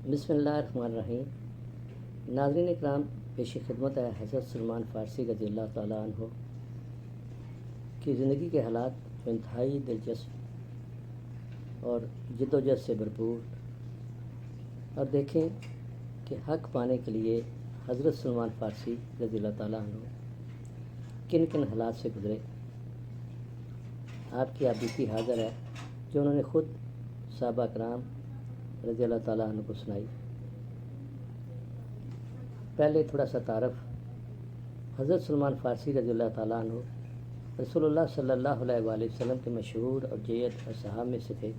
بسم اللہ الرحمن الرحیم۔ ناظرین اکرام، پیش خدمت ہے حضرت سلمان فارسی رضی اللہ تعالیٰ عنہ کی زندگی کے حالات جو انتہائی دلچسپ اور جد و جہد سے بھرپور، اور دیکھیں کہ حق پانے کے لیے حضرت سلمان فارسی رضی اللہ تعالیٰ عنہ کن کن حالات سے گزرے۔ آپ کی بیتی حاضر ہے جو انہوں نے خود صحابہ کرام رضی اللہ تعالیٰ عنہ کو سنائی۔ پہلے تھوڑا سا تعارف۔ حضرت سلمان فارسی رضی اللہ تعالیٰ عنہ رسول اللہ صلی اللہ علیہ وآلہ وسلم کے مشہور اور جید اصحاب میں سے تھے۔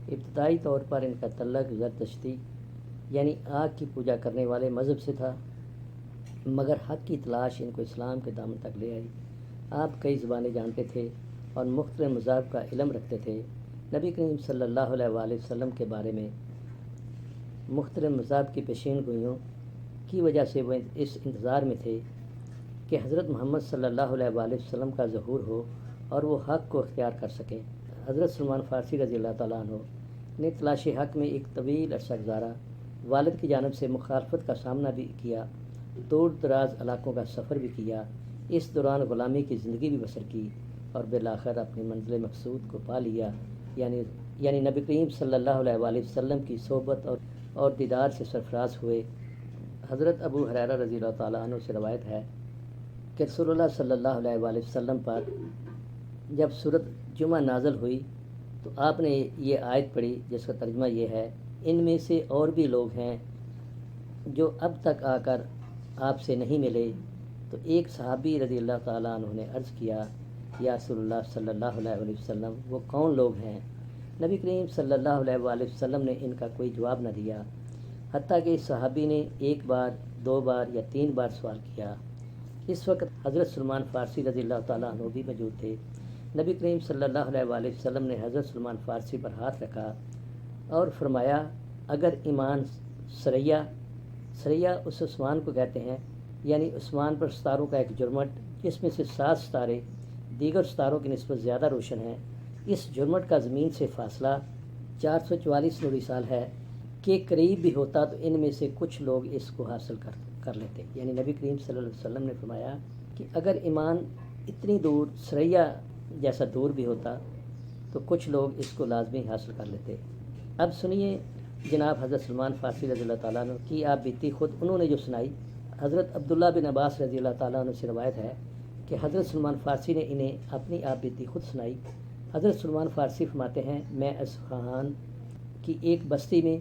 ابتدائی طور پر ان کا تعلق زرتشتی یعنی آگ کی پوجا کرنے والے مذہب سے تھا، مگر حق کی تلاش ان کو اسلام کے دامن تک لے آئی۔ آپ کئی زبانیں جانتے تھے اور مختلف مذاہب کا علم رکھتے تھے۔ نبی کریم صلی اللہ علیہ وآلہ وسلم کے بارے میں مختلف مذاہب کی پیشین گوئیوں کی وجہ سے وہ اس انتظار میں تھے کہ حضرت محمد صلی اللہ علیہ وآلہ وسلم کا ظہور ہو اور وہ حق کو اختیار کر سکیں۔ حضرت سلمان فارسی رضی اللہ تعالیٰ عنہ نے تلاش حق میں ایک طویل عرصہ گزارا، والد کی جانب سے مخالفت کا سامنا بھی کیا، دور دراز علاقوں کا سفر بھی کیا، اس دوران غلامی کی زندگی بھی بسر کی اور بالآخر اپنی منزل مقصود کو پا لیا، یعنی نبی کریم صلی اللہ علیہ وآلہ وسلم کی صحبت اور دیدار سے سرفراز ہوئے۔ حضرت ابو ہریرہ رضی اللہ تعالیٰ عنہ سے روایت ہے کہ رسول اللہ صلی اللہ علیہ وآلہ وسلم پر جب سورۃ جمعہ نازل ہوئی تو آپ نے یہ آیت پڑھی جس کا ترجمہ یہ ہے: ان میں سے اور بھی لوگ ہیں جو اب تک آ کر آپ سے نہیں ملے۔ تو ایک صحابی رضی اللہ تعالیٰ عنہ نے عرض کیا: یا رسول اللہ صلی اللہ علیہ وآلہ وسلم، وہ کون لوگ ہیں؟ نبی کریم صلی اللہ علیہ وآلہ وسلم نے ان کا کوئی جواب نہ دیا، حتیٰ کہ اس صحابی نے ایک بار، دو بار یا تین بار سوال کیا۔ اس وقت حضرت سلمان فارسی رضی اللہ تعالیٰ عنہ بھی موجود تھے۔ نبی کریم صلی اللہ علیہ وآلہ وسلم نے حضرت سلمان فارسی پر ہاتھ رکھا اور فرمایا: اگر ایمان سریہ اس عثمان کو کہتے ہیں، یعنی عثمان پر ستاروں کا ایک جرمٹ جس میں سے 7 ستارے دیگر ستاروں کی نسبت زیادہ روشن ہیں، اس جرمٹ کا زمین سے فاصلہ 444 نوری سال ہے، کے قریب بھی ہوتا تو ان میں سے کچھ لوگ اس کو حاصل کر لیتے۔ یعنی نبی کریم صلی اللہ علیہ وسلم نے فرمایا کہ اگر ایمان اتنی دور سریہ جیسا دور بھی ہوتا تو کچھ لوگ اس کو لازمی حاصل کر لیتے۔ اب سنیے جناب حضرت سلمان فارسی رضی اللہ تعالیٰ عنہ کی آپ بیتی خود انہوں نے جو سنائی۔ حضرت عبداللہ بن عباس رضی اللہ تعالیٰ عنہ سے روایت ہے کہ حضرت سلمان فارسی نے انہیں اپنی آپ بیتی خود سنائی۔ حضرت سلمان فارسی فرماتے ہیں: میں اصفہان کی ایک بستی میں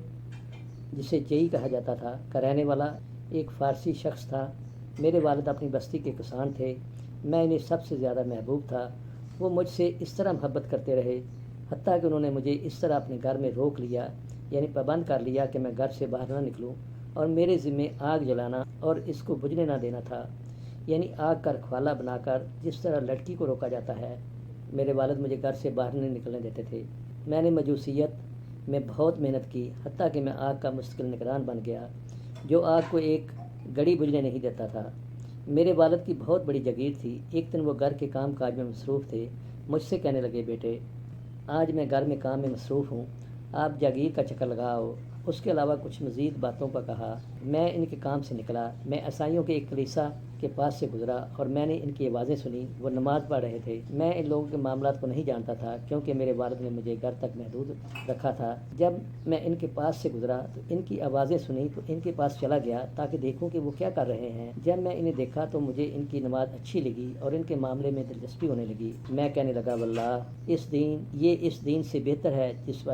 جسے جئی کہا جاتا تھا کا رہنے والا ایک فارسی شخص تھا۔ میرے والد اپنی بستی کے کسان تھے، میں انہیں سب سے زیادہ محبوب تھا۔ وہ مجھ سے اس طرح محبت کرتے رہے حتیٰ کہ انہوں نے مجھے اس طرح اپنے گھر میں روک لیا، یعنی پابند کر لیا کہ میں گھر سے باہر نہ نکلوں، اور میرے ذمے آگ جلانا اور اس کو بجھنے نہ دینا تھا، یعنی آگ کا رکھوالا بنا کر جس طرح لڑکی کو روکا جاتا ہے۔ میرے والد مجھے گھر سے باہر نہیں نکلنے دیتے تھے۔ میں نے مجوسیت میں بہت محنت کی حتیٰ کہ میں آگ کا مستقل نگران بن گیا جو آگ کو ایک گھڑی بجھنے نہیں دیتا تھا۔ میرے والد کی بہت بڑی جاگیر تھی۔ ایک دن وہ گھر کے کام کاج میں مصروف تھے، مجھ سے کہنے لگے: بیٹے، آج میں گھر میں کام میں مصروف ہوں، آپ جاگیر کا چکر لگاؤ۔ اس کے علاوہ کچھ مزید باتوں کا کہا۔ میں ان کے کام سے نکلا، میں عیسائیوں کے ایک کلیسا کے پاس سے گزرا اور میں نے ان کی آوازیں سنی، وہ نماز پڑھ رہے تھے۔ میں ان لوگوں کے معاملات کو نہیں جانتا تھا کیونکہ میرے والد نے مجھے گھر تک محدود رکھا تھا۔ جب میں ان کے پاس سے گزرا تو ان کی آوازیں سنی تو ان کے پاس چلا گیا تاکہ دیکھوں کہ وہ کیا کر رہے ہیں۔ جب میں انہیں دیکھا تو مجھے ان کی نماز اچھی لگی اور ان کے معاملے میں دلچسپی ہونے لگی۔ میں کہنے لگا: واللہ یہ اس دین سے بہتر ہے جس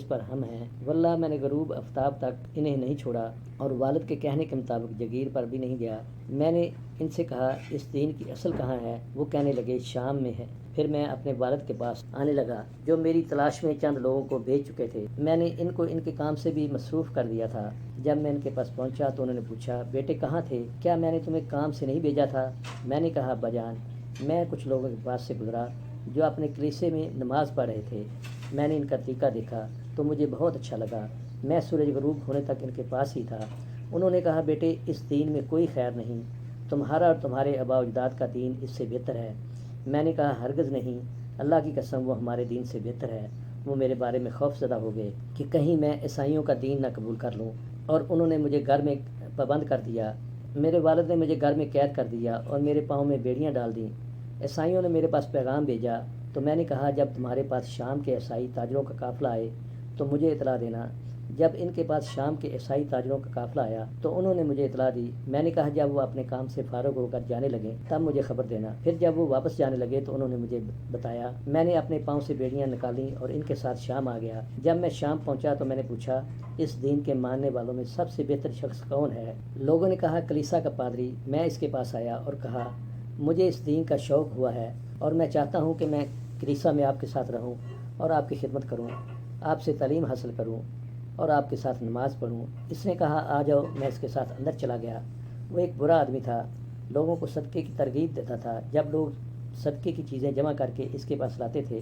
پر ہم ہیں۔ واللہ میں نے غروب آفتاب تک انہیں نہیں چھوڑا اور والد کے کہنے کے مطابق جاگیر پر بھی نہیں گیا۔ میں نے ان سے کہا: اس دین کی اصل کہاں ہے؟ وہ کہنے لگے: شام میں ہے۔ پھر میں اپنے والد کے پاس آنے لگا جو میری تلاش میں چند لوگوں کو بھیج چکے تھے۔ میں نے ان کو ان کے کام سے بھی مصروف کر دیا تھا۔ جب میں ان کے پاس پہنچا تو انہوں نے پوچھا: بیٹے کہاں تھے؟ کیا میں نے تمہیں کام سے نہیں بھیجا تھا؟ میں نے کہا: ابا جان، میں کچھ لوگوں کے پاس سے گزرا جو اپنے کلیسے میں نماز پڑھ رہے تھے۔ میں نے ان کا طریقہ دیکھا تو مجھے بہت اچھا لگا۔ میں سورج غروب ہونے تک ان کے پاس ہی تھا۔ انہوں نے کہا: بیٹے، اس دین میں کوئی خیر نہیں، تمہارا اور تمہارے آباء و اجداد کا دین اس سے بہتر ہے۔ میں نے کہا: ہرگز نہیں، اللہ کی قسم وہ ہمارے دین سے بہتر ہے۔ وہ میرے بارے میں خوف زدہ ہو گئے کہ کہیں میں عیسائیوں کا دین نہ قبول کر لوں، اور انہوں نے مجھے گھر میں پابند کر دیا۔ میرے والد نے مجھے گھر میں قید کر دیا اور میرے پاؤں میں بیڑیاں ڈال دیں۔ عیسائیوں نے میرے پاس پیغام بھیجا تو میں نے کہا جب تمہارے پاس شام کے عیسائی تاجروں کا قافلہ آئے تو مجھے اطلاع دینا۔ جب ان کے پاس شام کے عیسائی تاجروں کا قافلہ آیا تو انہوں نے مجھے اطلاع دی۔ میں نے کہا جب وہ اپنے کام سے فارغ ہو کر جانے لگیں تب مجھے خبر دینا۔ پھر جب وہ واپس جانے لگے تو انہوں نے مجھے بتایا۔ میں نے اپنے پاؤں سے بیڑیاں نکالیں اور ان کے ساتھ شام آ گیا۔ جب میں شام پہنچا تو میں نے پوچھا اس دین کے ماننے والوں میں سب سے بہتر شخص کون ہے؟ لوگوں نے کہا کلیسا کا پادری۔ میں اس کے پاس آیا اور کہا مجھے اس دین کا شوق ہوا ہے اور میں چاہتا ہوں کہ میں کلیسا میں آپ کے ساتھ رہوں اور آپ کی خدمت کروں، آپ سے تعلیم حاصل کروں اور آپ کے ساتھ نماز پڑھوں۔ اس نے کہا آ جاؤ۔ میں اس کے ساتھ اندر چلا گیا۔ وہ ایک برا آدمی تھا، لوگوں کو صدقے کی ترغیب دیتا تھا۔ جب لوگ صدقے کی چیزیں جمع کر کے اس کے پاس لاتے تھے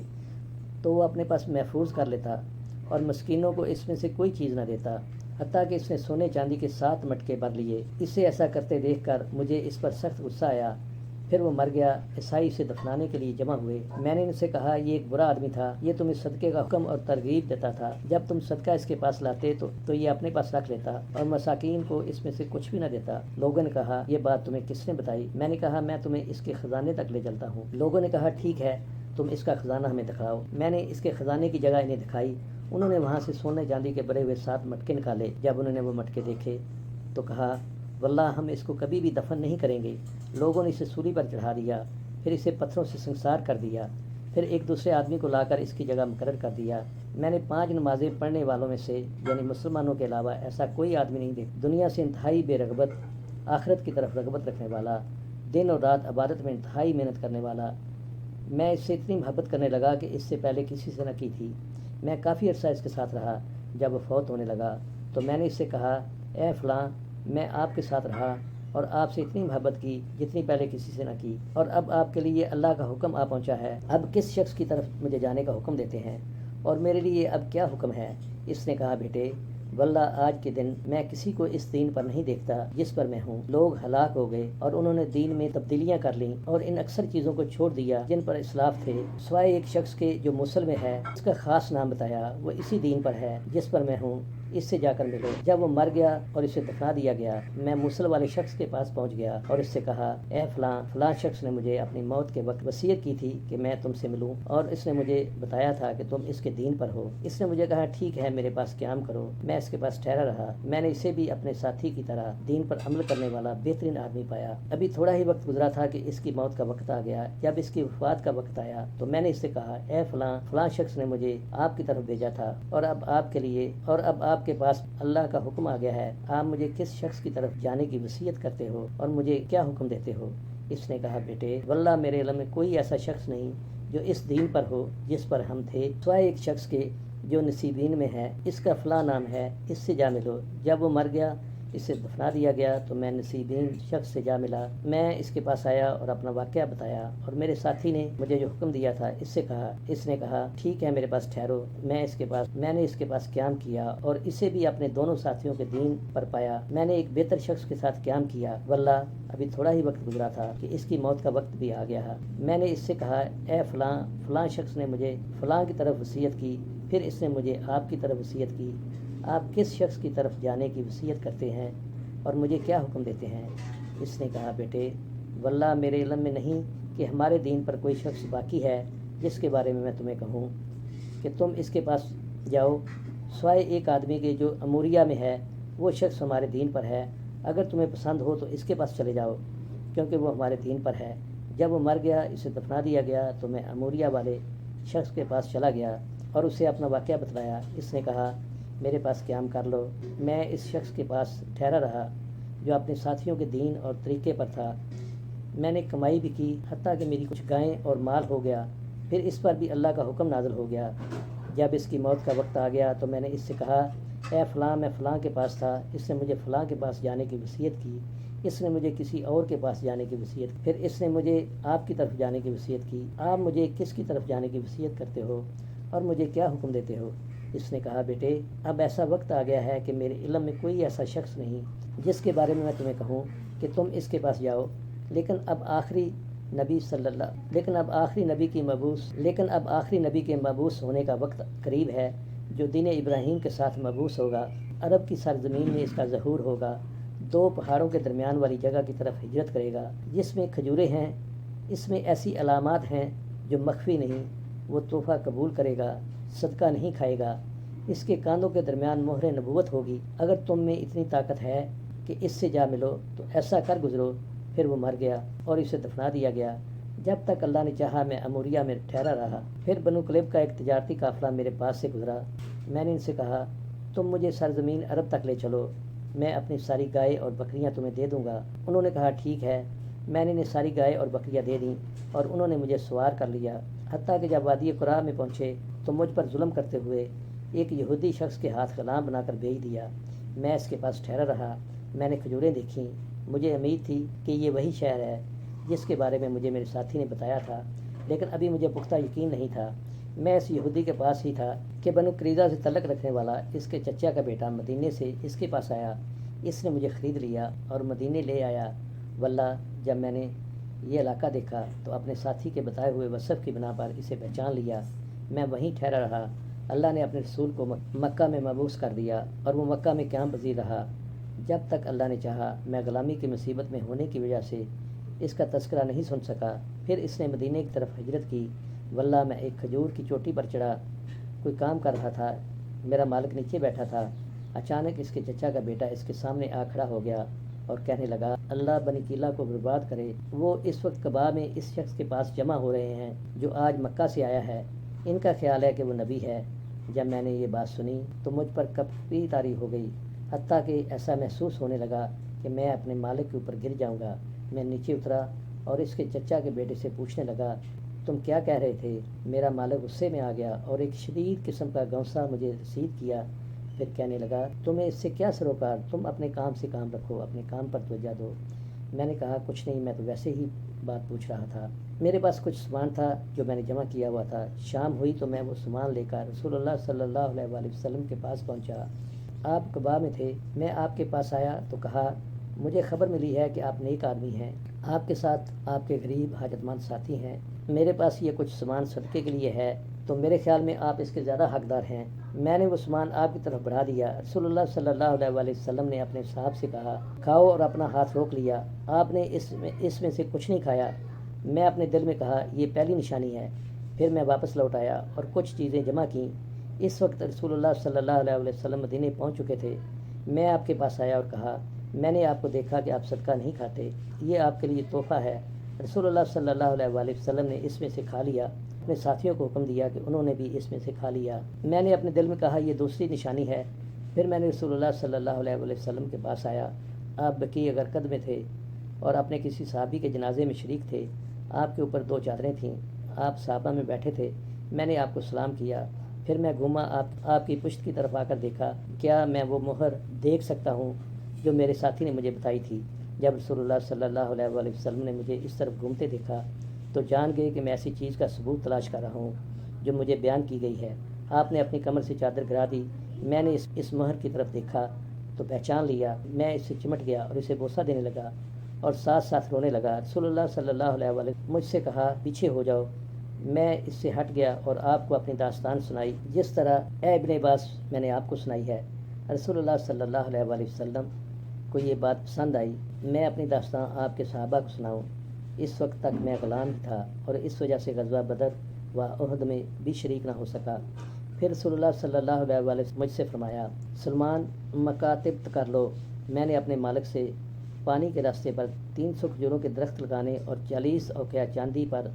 تو وہ اپنے پاس محفوظ کر لیتا اور مسکینوں کو اس میں سے کوئی چیز نہ دیتا، حتیٰ کہ اس نے سونے چاندی کے 7 مٹکے بھر لیے۔ اسے ایسا کرتے دیکھ کر مجھے اس پر سخت غصہ آیا۔ پھر وہ مر گیا۔ عیسائی اسے دفنانے کے لیے جمع ہوئے۔ میں نے ان سے کہا یہ ایک برا آدمی تھا، یہ تمہیں صدقے کا حکم اور ترغیب دیتا تھا۔ جب تم صدقہ اس کے پاس لاتے تو یہ اپنے پاس رکھ لیتا اور مساکین کو اس میں سے کچھ بھی نہ دیتا۔ لوگوں نے کہا یہ بات تمہیں کس نے بتائی؟ میں نے کہا میں تمہیں اس کے خزانے تک لے چلتا ہوں۔ لوگوں نے کہا ٹھیک ہے، تم اس کا خزانہ ہمیں دکھاؤ۔ میں نے اس کے خزانے کی جگہ انہیں دکھائی۔ انہوں نے وہاں سے سونے چاندی کے بھرے ہوئے 7 مٹکے نکالے۔ جب انہوں نے وہ مٹکے دیکھے تو کہا واللہ ہم اس کو کبھی بھی دفن نہیں کریں گے۔ لوگوں نے اسے سولی پر چڑھا دیا، پھر اسے پتھروں سے سنسار کر دیا، پھر ایک دوسرے آدمی کو لا کر اس کی جگہ مقرر کر دیا۔ میں نے 5 نمازیں پڑھنے والوں میں سے یعنی مسلمانوں کے علاوہ ایسا کوئی آدمی نہیں دیکھا، دنیا سے انتہائی بے رغبت، آخرت کی طرف رغبت رکھنے والا، دن اور رات عبادت میں انتہائی محنت کرنے والا۔ میں اس سے اتنی محبت کرنے لگا کہ اس سے پہلے کسی سے نہ کی تھی۔ میں کافی عرصہ اس کے ساتھ رہا۔ جب وہ فوت ہونے لگا تو میں نے اس سے کہا اے فلاں، میں آپ کے ساتھ رہا اور آپ سے اتنی محبت کی جتنی پہلے کسی سے نہ کی، اور اب آپ کے لیے اللہ کا حکم آ پہنچا ہے۔ اب کس شخص کی طرف مجھے جانے کا حکم دیتے ہیں اور میرے لیے اب کیا حکم ہے؟ اس نے کہا بیٹے واللہ آج کے دن میں کسی کو اس دین پر نہیں دیکھتا جس پر میں ہوں۔ لوگ ہلاک ہو گئے اور انہوں نے دین میں تبدیلیاں کر لیں اور ان اکثر چیزوں کو چھوڑ دیا جن پر اسلاف تھے، سوائے ایک شخص کے جو موصل میں ہے۔ اس کا خاص نام بتایا، وہ اسی دین پر ہے جس پر میں ہوں، اس سے جا کر ملو۔ جب وہ مر گیا اور اسے دفنا دیا گیا، میں موصل والے شخص کے پاس پہنچ گیا اور اس سے کہا اے فلاں، فلاں شخص نے مجھے اپنی موت کے وقت وصیت کی تھی کہ میں تم سے ملوں، اور اس نے مجھے بتایا تھا کہ تم اس کے دین پر ہو۔ اس نے مجھے کہا ٹھیک ہے، میرے پاس قیام کرو۔ میں اس کے پاس ٹھہرا رہا۔ میں نے اسے بھی اپنے ساتھی کی طرح دین پر عمل کرنے والا بہترین آدمی پایا۔ ابھی تھوڑا ہی وقت گزرا تھا کہ اس کی موت کا وقت آ گیا۔ جب اس کی وفات کا وقت آیا تو میں نے اس سے کہا اے فلاں، فلاں شخص نے مجھے آپ کی طرف بھیجا تھا اور اب آپ کے پاس اللہ کا حکم آ گیا ہے۔ آپ مجھے کس شخص کی طرف جانے کی وصیت کرتے ہو اور مجھے کیا حکم دیتے ہو؟ اس نے کہا بیٹے واللہ میرے علم میں کوئی ایسا شخص نہیں جو اس دین پر ہو جس پر ہم تھے، سوائے ایک شخص کے جو نصیبین میں ہے، اس کا فلاں نام ہے، اس سے جا ملو۔ جب وہ مر گیا، اسے دفنا دیا گیا تو میں نصیبین شخص سے جا ملا۔ میں اس کے پاس آیا اور اپنا واقعہ بتایا اور میرے ساتھی نے مجھے جو حکم دیا تھا اس سے کہا۔ اس نے کہا ٹھیک ہے، میرے پاس ٹھہرو۔ میں نے اس کے پاس قیام کیا اور اسے بھی اپنے دونوں ساتھیوں کے دین پر پایا۔ میں نے ایک بہتر شخص کے ساتھ قیام کیا۔ واللہ ابھی تھوڑا ہی وقت گزرا تھا کہ اس کی موت کا وقت بھی آ گیا۔ میں نے اس سے کہا اے فلاں، فلاں شخص نے مجھے فلاں کی طرف وصیت کی، پھر اس نے مجھے آپ کی طرف وصیت کی۔ آپ کس شخص کی طرف جانے کی وصیت کرتے ہیں اور مجھے کیا حکم دیتے ہیں؟ اس نے کہا بیٹے واللہ میرے علم میں نہیں کہ ہمارے دین پر کوئی شخص باقی ہے جس کے بارے میں تمہیں کہوں کہ تم اس کے پاس جاؤ، سوائے ایک آدمی کے جو اموریہ میں ہے، وہ شخص ہمارے دین پر ہے۔ اگر تمہیں پسند ہو تو اس کے پاس چلے جاؤ کیونکہ وہ ہمارے دین پر ہے۔ جب وہ مر گیا، اسے دفنا دیا گیا تو میں اموریہ والے شخص کے پاس چلا گیا اور اسے اپنا واقعہ بتلایا۔ اس نے کہا میرے پاس قیام کر لو۔ میں اس شخص کے پاس ٹھہرا رہا جو اپنے ساتھیوں کے دین اور طریقے پر تھا۔ میں نے کمائی بھی کی، حتیٰ کہ میری کچھ گائیں اور مال ہو گیا۔ پھر اس پر بھی اللہ کا حکم نازل ہو گیا۔ جب اس کی موت کا وقت آ گیا تو میں نے اس سے کہا اے فلاں، میں فلاں کے پاس تھا، اس نے مجھے فلاں کے پاس جانے کی وصیت کی، اس نے مجھے کسی اور کے پاس جانے کی وصیت کی، پھر اس نے مجھے آپ کی طرف جانے کی وصیت کی۔ آپ مجھے کس کی طرف جانے کی وصیت کرتے ہو اور مجھے کیا حکم دیتے ہو؟ اس نے کہا بیٹے اب ایسا وقت آ گیا ہے کہ میرے علم میں کوئی ایسا شخص نہیں جس کے بارے میں تمہیں کہوں کہ تم اس کے پاس جاؤ، لیکن اب آخری نبی صلی اللہ لیکن اب آخری نبی کے مبعوث ہونے کا وقت قریب ہے، جو دین ابراہیم کے ساتھ مبعوث ہوگا۔ عرب کی سرزمین میں اس کا ظہور ہوگا، 2 پہاڑوں کے درمیان والی جگہ کی طرف ہجرت کرے گا جس میں کھجوریں ہیں، اس میں ایسی علامات ہیں جو مخفی نہیں۔ وہ تحفہ قبول کرے گا، صدقہ نہیں کھائے گا، اس کے کاندھوں کے درمیان مہر نبوت ہوگی۔ اگر تم میں اتنی طاقت ہے کہ اس سے جا ملو تو ایسا کر گزرو۔ پھر وہ مر گیا اور اسے دفنا دیا گیا۔ جب تک اللہ نے چاہا میں اموریہ میں ٹھہرا رہا۔ پھر بنو کلیب کا ایک تجارتی قافلہ میرے پاس سے گزرا۔ میں نے ان سے کہا، تم مجھے سرزمین عرب تک لے چلو، میں اپنی ساری گائے اور بکریاں تمہیں دے دوں گا۔ انہوں نے کہا ٹھیک ہے۔ میں نے انہیں ساری گائے اور بکریاں دے دیں اور انہوں نے مجھے سوار کر لیا، حتیٰ کہ جب وادی قرا میں پہنچے تو مجھ پر ظلم کرتے ہوئے ایک یہودی شخص کے ہاتھ غلام بنا کر بھیج دیا۔ میں اس کے پاس ٹھہرا رہا۔ میں نے کھجوریں دیکھیں۔ مجھے امید تھی کہ یہ وہی شہر ہے جس کے بارے میں مجھے میرے ساتھی نے بتایا تھا، لیکن ابھی مجھے پختہ یقین نہیں تھا۔ میں اس یہودی کے پاس ہی تھا کہ بنو قریظہ سے تعلق رکھنے والا اس کے چچا کا بیٹا مدینے سے اس کے پاس آیا۔ اس نے مجھے خرید لیا اور مدینے لے آیا۔ واللہ جب میں نے یہ علاقہ دیکھا تو اپنے ساتھی کے بتائے ہوئے وصف کی بنا پر اسے پہچان لیا۔ میں وہیں ٹھہرا رہا۔ اللہ نے اپنے رسول کو مکہ میں مبعوث کر دیا اور وہ مکہ میں قیام پذیر رہا جب تک اللہ نے چاہا۔ میں غلامی کی مصیبت میں ہونے کی وجہ سے اس کا تذکرہ نہیں سن سکا۔ پھر اس نے مدینے کی طرف ہجرت کی۔ واللہ میں ایک کھجور کی چوٹی پر چڑھا، کوئی کام کر رہا تھا، میرا مالک نیچے بیٹھا تھا۔ اچانک اس کے چچا کا بیٹا اس کے سامنے آ کھڑا ہو گیا اور کہنے لگا، اللہ بنی کیلا کو برباد کرے، وہ اس وقت قباء میں اس شخص کے پاس جمع ہو رہے ہیں جو آج مکہ سے آیا ہے۔ ان کا خیال ہے کہ وہ نبی ہے۔ جب میں نے یہ بات سنی تو مجھ پر کپی طاری ہو گئی، حتیٰ کہ ایسا محسوس ہونے لگا کہ میں اپنے مالک کے اوپر گر جاؤں گا۔ میں نیچے اترا اور اس کے چچا کے بیٹے سے پوچھنے لگا، تم کیا کہہ رہے تھے؟ میرا مالک غصے میں آ گیا اور ایک شدید قسم کا گونسا مجھے رسید کیا۔ پھر کہنے لگا، تمہیں اس سے کیا سروکار؟ تم اپنے کام سے کام رکھو، اپنے کام پر توجہ دو۔ میں نے کہا، کچھ نہیں، میں تو ویسے ہی بات پوچھ رہا تھا۔ میرے پاس کچھ سامان تھا جو میں نے جمع کیا ہوا تھا۔ شام ہوئی تو میں وہ سامان لے کر رسول اللہ صلی اللہ علیہ وآلہ وسلم کے پاس پہنچا۔ آپ قباء میں تھے۔ میں آپ کے پاس آیا تو کہا، مجھے خبر ملی ہے کہ آپ نیک آدمی ہیں، آپ کے ساتھ آپ کے غریب حاجت مند ساتھی ہیں۔ میرے پاس یہ کچھ سامان صدقے کے لیے ہے، تو میرے خیال میں آپ اس کے زیادہ حقدار ہیں۔ میں نے وہ سامان آپ کی طرف بڑھا دیا۔ رسول اللہ صلی اللہ علیہ وآلہ وسلم نے اپنے صاحب سے کہا، کھاؤ، اور اپنا ہاتھ روک لیا۔ آپ نے اس میں سے کچھ نہیں کھایا۔ میں اپنے دل میں کہا، یہ پہلی نشانی ہے۔ پھر میں واپس لوٹ آیا اور کچھ چیزیں جمع کیں۔ اس وقت رسول اللہ صلی اللہ علیہ وآلہ وسلم مدینے پہنچ چکے تھے۔ میں آپ کے پاس آیا اور کہا، میں نے آپ کو دیکھا کہ آپ صدقہ نہیں کھاتے، یہ آپ کے لیے تحفہ ہے۔ رسول اللہ صلی اللہ علیہ وآلہ وسلم نے اس میں سے کھا لیا۔ اپنے ساتھیوں کو حکم دیا کہ انہوں نے بھی اس میں سے کھا لیا۔ میں نے اپنے دل میں کہا، یہ دوسری نشانی ہے۔ پھر میں نے رسول اللہ صلی اللہ علیہ وآلہ وسلم کے پاس آیا۔ آپ بقیع غرقد میں تھے اور اپنے کسی صحابی کے جنازے میں شریک تھے۔ آپ کے اوپر 2 چادریں تھیں۔ آپ صحابہ میں بیٹھے تھے۔ میں نے آپ کو سلام کیا۔ پھر میں گھوما، آپ کی پشت کی طرف آ کر دیکھا، کیا میں وہ مہر دیکھ سکتا ہوں جو میرے ساتھی نے مجھے بتائی تھی؟ جب رسول اللہ صلی اللہ علیہ وآلہ وسلم نے مجھے اس طرف گھومتے دیکھا تو جان گئے کہ میں ایسی چیز کا ثبوت تلاش کر رہا ہوں جو مجھے بیان کی گئی ہے۔ آپ نے اپنی کمر سے چادر گرا دی۔ میں نے اس مہر کی طرف دیکھا تو پہچان لیا۔ میں اس سے چمٹ گیا اور اسے بوسہ دینے لگا اور ساتھ ساتھ رونے لگا۔ رسول اللہ صلی اللہ علیہ وآلہ مجھ سے کہا، پیچھے ہو جاؤ۔ میں اس سے ہٹ گیا اور آپ کو اپنی داستان سنائی، جس طرح اے ابن عباس میں نے آپ کو سنائی ہے۔ رسول اللہ صلی اللہ علیہ وآلہ وسلم کو یہ بات پسند آئی۔ میں اپنی داستان آپ کے صحابہ کو سناؤں۔ اس وقت تک میں غلام ہی تھا اور اس وجہ سے غزوہ بدر و احد میں بھی شریک نہ ہو سکا۔ پھر رسول اللہ صلی اللہ علیہ وآلہ وسلم مجھ سے فرمایا، سلمان، مکاتب کر لو۔ میں نے اپنے مالک سے پانی کے راستے پر 300 کھجوروں کے درخت لگانے اور 40 اوقیہ چاندی پر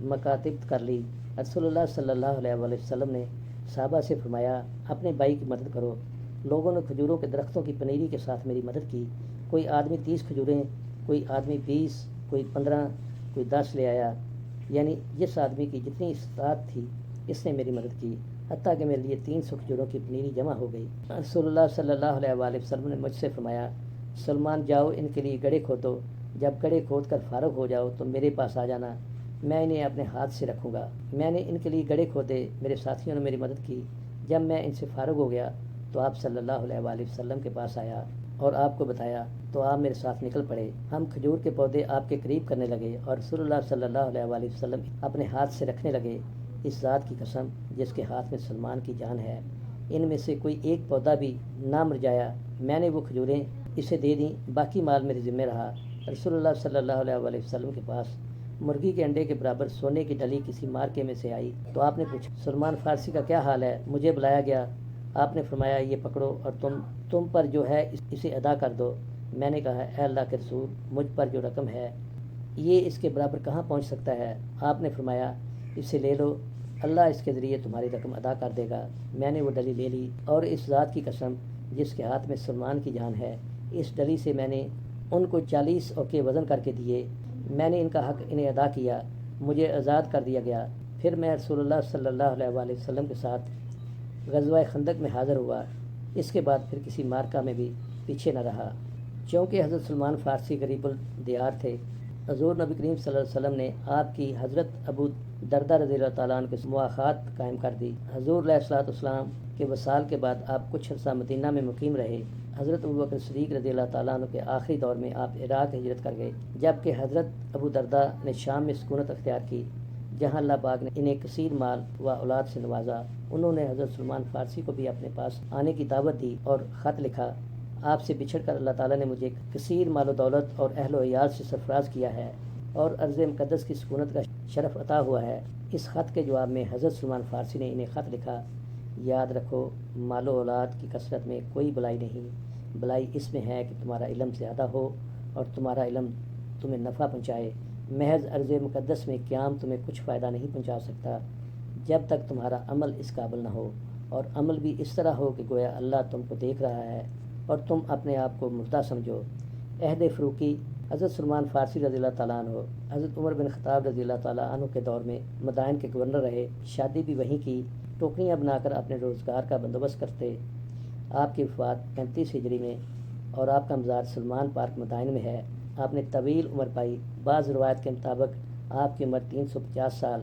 مکاتب کر لی۔ رسول اللہ صلی اللہ علیہ وآلہ وسلم نے صحابہ سے فرمایا، اپنے بھائی کی مدد کرو۔ لوگوں نے کھجوروں کے درختوں کی پنیری کے ساتھ میری مدد کی۔ کوئی آدمی 30 کھجوریں، کوئی آدمی 20، کوئی 15، کوئی 10 لے آیا، یعنی جس آدمی کی جتنی استطاعت تھی اس نے میری مدد کی، حتیٰ کہ میرے لیے 300 کھجوروں کی پنیری جمع ہو گئی۔ رسول اللہ صلی اللہ علیہ وآلہ وسلم نے مجھ سے فرمایا، سلمان جاؤ، ان کے لیے گڑھے کھودو۔ جب گڑھے کھود کر فارغ ہو جاؤ تو میرے پاس آ جانا، میں انہیں اپنے ہاتھ سے رکھوں گا۔ میں نے ان کے لیے گڑھے کھودے، میرے ساتھیوں نے میری مدد کی۔ جب میں ان سے فارغ ہو گیا تو آپ صلی اللہ علیہ وآلہ وسلم کے پاس آیا اور آپ کو بتایا تو آپ میرے ساتھ نکل پڑے۔ ہم کھجور کے پودے آپ کے قریب کرنے لگے اور رسول اللہ صلی اللہ علیہ وآلہ وسلم اپنے ہاتھ سے رکھنے لگے، اس ذات کی قسم جس کے ہاتھ میں سلمان کی جان ہے، ان میں سے کوئی ایک پودا بھی نہ مرجایا۔ میں نے وہ کھجوریں اسے دے دیں، باقی مال میرے ذمہ رہا۔ رسول اللہ صلی اللہ علیہ وآلہ وسلم کے پاس مرغی کے انڈے کے برابر سونے کی ڈلی کسی مارکے میں سے آئی تو آپ نے پوچھا، سلمان فارسی کا کیا حال ہے؟ مجھے بلایا گیا۔ آپ نے فرمایا، یہ پکڑو اور تم پر جو ہے اسے ادا کر دو۔ میں نے کہا، اے اللہ کے رسول، مجھ پر جو رقم ہے یہ اس کے برابر کہاں پہنچ سکتا ہے؟ آپ نے فرمایا، اسے لے لو، اللہ اس کے ذریعے تمہاری رقم ادا کر دے گا۔ میں نے وہ ڈلی لے لی اور اس ذات کی قسم جس کے ہاتھ میں سلمان کی جان ہے، اس ڈلی سے میں نے ان کو 40 اوقے وزن کر کے دیے۔ میں نے ان کا حق انہیں ادا کیا، مجھے آزاد کر دیا گیا۔ پھر میں رسول اللہ صلی اللہ علیہ وآلہ وسلم کے ساتھ غزوہ خندق میں حاضر ہوا۔ اس کے بعد پھر کسی مارکہ میں بھی پیچھے نہ رہا۔ چونکہ حضرت سلمان فارسی غریب الدیار تھے، حضور نبی کریم صلی اللہ علیہ وسلم نے آپ کی حضرت ابو دردہ رضی اللہ تعالیٰ عنہ کے مواخات قائم کر دی۔ حضور علیہ الصلوۃ والسلام کے وصال کے بعد آپ کچھ عرصہ مدینہ میں مقیم رہے۔ حضرت ابوبکر صدیق رضی اللہ تعالیٰ عنہ کے آخری دور میں آپ عراق ہجرت کر گئے، جبکہ حضرت ابو دردہ نے شام میں سکونت اختیار کی، جہاں اللہ پاک نے انہیں کثیر مال و اولاد سے نوازا۔ انہوں نے حضرت سلمان فارسی کو بھی اپنے پاس آنے کی دعوت دی اور خط لکھا، آپ سے بچھڑ کر اللہ تعالیٰ نے مجھے کثیر مال و دولت اور اہل و عیال سے سرفراز کیا ہے اور ارض مقدس کی سکونت کا شرف عطا ہوا ہے۔ اس خط کے جواب میں حضرت سلمان فارسی نے انہیں خط لکھا، یاد رکھو، مال و اولاد کی کثرت میں کوئی بلائی نہیں، بلائی اس میں ہے کہ تمہارا علم زیادہ ہو اور تمہارا علم تمہیں نفع پہنچائے۔ محض ارض مقدس میں قیام تمہیں کچھ فائدہ نہیں پہنچا سکتا جب تک تمہارا عمل اس قابل نہ ہو، اور عمل بھی اس طرح ہو کہ گویا اللہ تم کو دیکھ رہا ہے اور تم اپنے آپ کو مردہ سمجھو۔ عہد فروقی، حضرت سلمان فارسی رضی اللہ تعالیٰ عنہ حضرت عمر بن خطاب رضی اللہ تعالیٰ عنہ کے دور میں مدائن کے گورنر رہے، شادی بھی وہیں کی، ٹوکریاں بنا کر اپنے روزگار کا بندوبست کرتے۔ آپ کی وفات 35 ہجری میں اور آپ کا مزار سلمان پارک مدائن میں ہے۔ آپ نے طویل عمر پائی۔ بعض روایت کے مطابق آپ کی عمر 350 سال،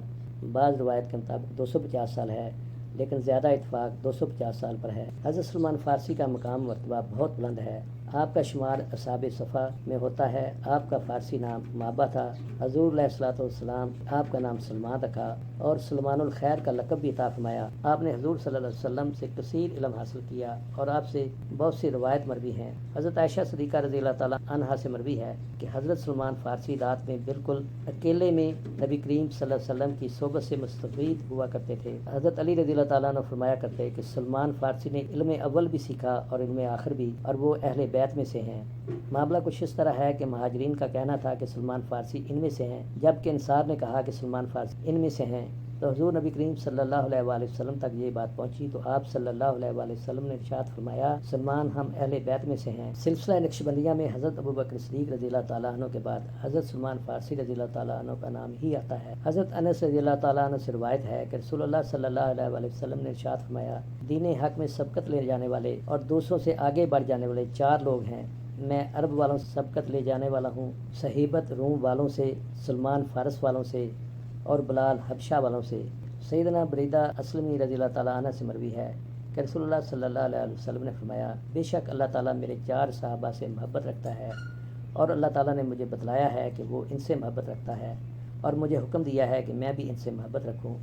بعض روایت کے مطابق 250 سال ہے، لیکن زیادہ اتفاق 250 سال پر ہے۔ حضرت سلمان فارسی کا مقام مرتبہ بہت بلند ہے۔ آپ کا شمار اصحاب صفا میں ہوتا ہے۔ آپ کا فارسی نام مابا تھا۔ حضور علیہ الصلوۃ والسلام آپ کا نام سلمان رکھا اور سلمان الخیر کا لقب بھی عطا فرمایا۔ آپ نے حضور صلی اللہ علیہ وسلم سے کثیر علم حاصل کیا اور آپ سے بہت سی روایت مروی ہیں۔ حضرت عائشہ صدیقہ رضی اللہ تعالیٰ عنہا سے مروی ہے کہ حضرت سلمان فارسی رات میں بالکل اکیلے میں نبی کریم صلی اللہ علیہ وسلم کی صحبت سے مستفید ہوا کرتے تھے۔ حضرت علی رضی اللہ تعالیٰ عنہ فرمایا کرتے کہ سلمان فارسی نے علم اول بھی سیکھا اور علم آخر بھی، اور وہ اہل بیت میں سے ہیں۔ معاملہ کچھ اس طرح ہے کہ مہاجرین کا کہنا تھا کہ سلمان فارسی ان میں سے ہیں، جبکہ انصار نے کہا کہ سلمان فارسی ان میں سے ہیں۔ تو حضور نبی کریم صلی اللہ علیہ وآلہ وسلم تک یہ بات پہنچی تو آپ صلی اللہ علیہ وآلہ وسلم نے ارشاد فرمایا، سلمان ہم اہل بیت میں سے ہیں۔ سلسلہ نقشبندیہ میں حضرت ابوبکر صدیق رضی اللہ تعالیٰ عنہ کے بعد حضرت سلمان فارسی رضی اللہ تعالیٰ عنہ کا نام ہی آتا ہے۔ حضرت انس رضی اللہ تعالیٰ عنہ سے روایت ہے کہ رسول اللہ صلی اللہ علیہ وآلہ وسلم نے ارشاد فرمایا، دین حق میں سبقت لے جانے والے اور دوسروں سے آگے بڑھ جانے والے 4 لوگ ہیں۔ میں عرب والوں سے سبقت لے جانے والا ہوں، صحیبت روم والوں سے، سلمان فارس والوں سے اور بلال حبشہ والوں سے۔ سیدنا بریدہ اسلمی رضی اللہ تعالیٰ عنہ سے مروی ہے کہ رسول اللہ صلی اللہ علیہ وسلم نے فرمایا، بے شک اللہ تعالیٰ میرے 4 صحابہ سے محبت رکھتا ہے اور اللہ تعالیٰ نے مجھے بتلایا ہے کہ وہ ان سے محبت رکھتا ہے اور مجھے حکم دیا ہے کہ میں بھی ان سے محبت رکھوں۔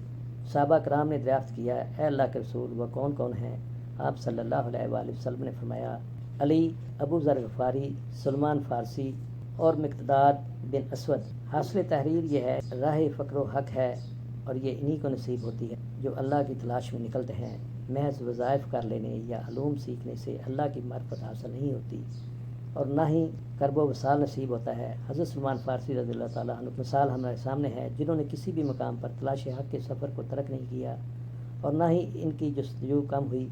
صحابہ کرام نے دریافت کیا، اے اللہ کے رسول، وہ کون کون ہیں؟ آپ صلی اللہ علیہ وآلہ وسلم نے فرمایا، علی، ابو ذر غفاری، سلمان فارسی اور مقداد بن اسود۔ حاصل تحریر یہ ہے، راہ فقر و حق ہے اور یہ انہی کو نصیب ہوتی ہے جو اللہ کی تلاش میں نکلتے ہیں۔ محض وظائف کر لینے یا علوم سیکھنے سے اللہ کی معرفت حاصل نہیں ہوتی اور نہ ہی کرب و وصال نصیب ہوتا ہے۔ حضرت سلمان فارسی رضی اللہ تعالیٰ عنہ کی مثال ہمارے سامنے ہے، جنہوں نے کسی بھی مقام پر تلاش حق کے سفر کو ترک نہیں کیا اور نہ ہی ان کی جستجو کم ہوئی،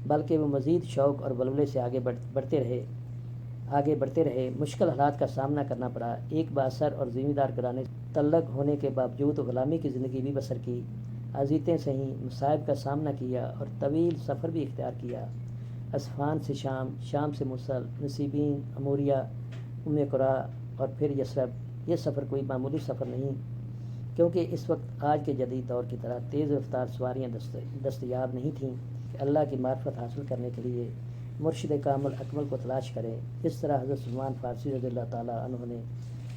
بلکہ وہ مزید شوق اور ولولے سے آگے بڑھتے رہے۔ مشکل حالات کا سامنا کرنا پڑا، ایک بااثر اور ذمہ دار گھرانے سے تعلق ہونے کے باوجود غلامی کی زندگی بھی بسر کی، اذیتیں سہیں، مصائب کا سامنا کیا اور طویل سفر بھی اختیار کیا، اصفہان سے شام، شام سے موصل، نصیبین، اموریہ، ام قرا اور پھر یثرب۔ یہ سفر کوئی معمولی سفر نہیں، کیونکہ اس وقت آج کے جدید دور کی طرح تیز رفتار سواریاں دستیاب نہیں تھیں کہ اللہ کی معرفت حاصل کرنے کے لیے مرشد کامل اکمل کو تلاش کریں، جس طرح حضرت سلمان فارسی رضی اللہ تعالیٰ عنہ نے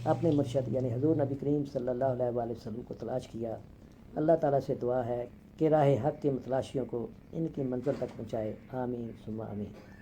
اپنے مرشد یعنی حضور نبی کریم صلی اللہ علیہ وآلہ وسلم کو تلاش کیا۔ اللہ تعالیٰ سے دعا ہے کہ راہ حق کے متلاشیوں کو ان کی منزل تک پہنچائے۔ آمین ثم آمین۔